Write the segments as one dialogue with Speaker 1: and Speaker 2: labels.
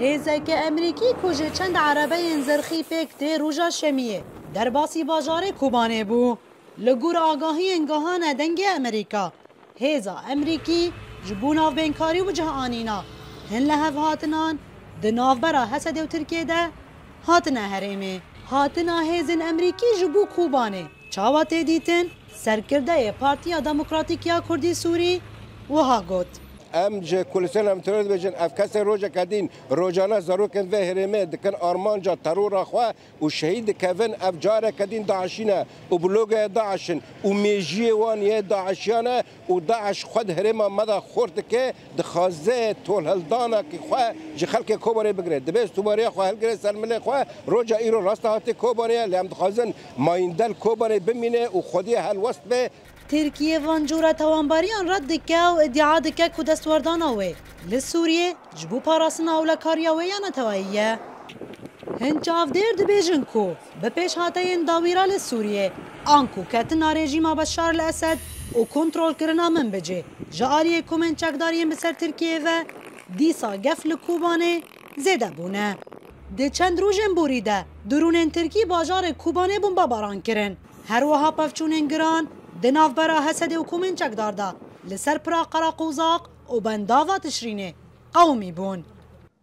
Speaker 1: هێزێکی ئەمریکی کوژێ چەند عەرەبەیên زرخی پێک تێ ڕوژا شەمیێ دەرباسی باژارê Kobanê bû li gor agahiyên gihana dengê Amerîka. Hêza Emerîkî ji bo navbênkarî û cihanîna hin li hev hatinan di navbera Hesedê û Tirkiyeyê de hatine herêmê. Hatina hêzên Emerîkî ji bo Kobanê çawa tê dîtin serkirdeyê Partiya Demokratîk ya Kurdî Sûrî wiha got.
Speaker 2: ام جه کلیسان هم ترود بجن افکاس روزا کدین روزانه زاروکن و هرمه دکن آرمان جا ترور خوا و شهید کون افجار کدین داعشینه و بلوگ داعشن و میجی وان یه داعشیانه و داعش خود هرمه مدا خورد که دخوازه طول هلدانا که خوا جخل که کوبانی بگره دبست توباری خوا هلگره سلمله خوا روزا ایرو راست هاتی کوبانی لام دخوازن مایندل کوبانی بمینه و خودی هلوست به
Speaker 1: Tirkiye van cura tawanbariyan red dike û iddia dike ku destwerdana wê li Sûriyê ji bo parastina hewlekariya wê ya netewayî ye. Hin çavdêr dibêjin ku bi pêşhateyên dawîra li Sûriyê an ku ketina rejîma Beşar li Esed û kontrolkirina min bicê ji aliyê komên çekdariyên bi ser Tirkiyeyê ve dîsa gef li Kobanê zêde bûne. Di çend rojên borî de dirûnên Tirkî bajarê Kobanê bombebaran kirin. Her wiha pevçûnên giran di navbera Hesedê û komên çekdar da li ser pira Qereqozaq û bendava Tişrînê qewmî bûn.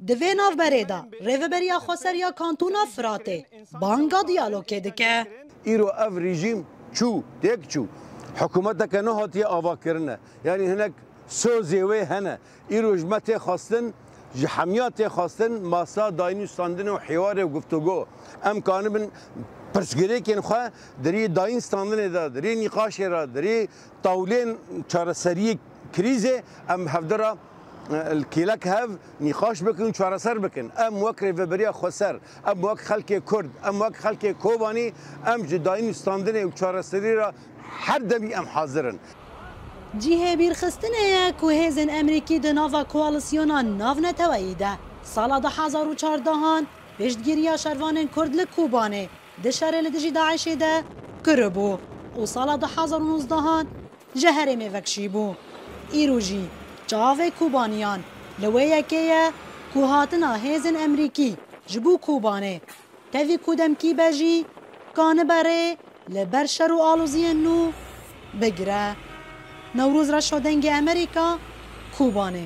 Speaker 1: Di vê navberê da rêveberiya Xweseriya Kantûna Firatê banga diyalogê dike.
Speaker 3: îro ev rejîm çû têk çû hikûmeteke nehatiye avakirine yanî hinek sozê wê hene îro ji me tê xwestin ji hemiya tê xwestin masa dayînî standinê û hêwarê û guftûgo em kanibin pirsgirêkên xwe derî dayîn standinê de derî nîqaşê re derî tawlên çareseriyê krîzê em hevdira kêlek hev nîqaş bikin û çareser bikin em wek rêveberiya Xweser em wek xelkê Kurd em wek xelkê Kobanî em ji dayîn standinê û çareserî re her demî em hazirin.
Speaker 1: Cihê bîrxistinê ye ku hêzên Emerîkî di nava koalîsyona navneteweyî de sala 2014 pêştgiriya şervanên Kurd li Kobanê di şerê li dijî Daişê de kiribû û sala 2019 ji herêmê vekişîbû. Îro jî çavê Kobaniyan li wê yekê ye ku hatina hêzên Emerîkî ji bo Kobanê tevî ku demkî be jî kaniberê li ber şer û aloziyên nû bigire. Newroz reşa dengê Amerîka Kobanê.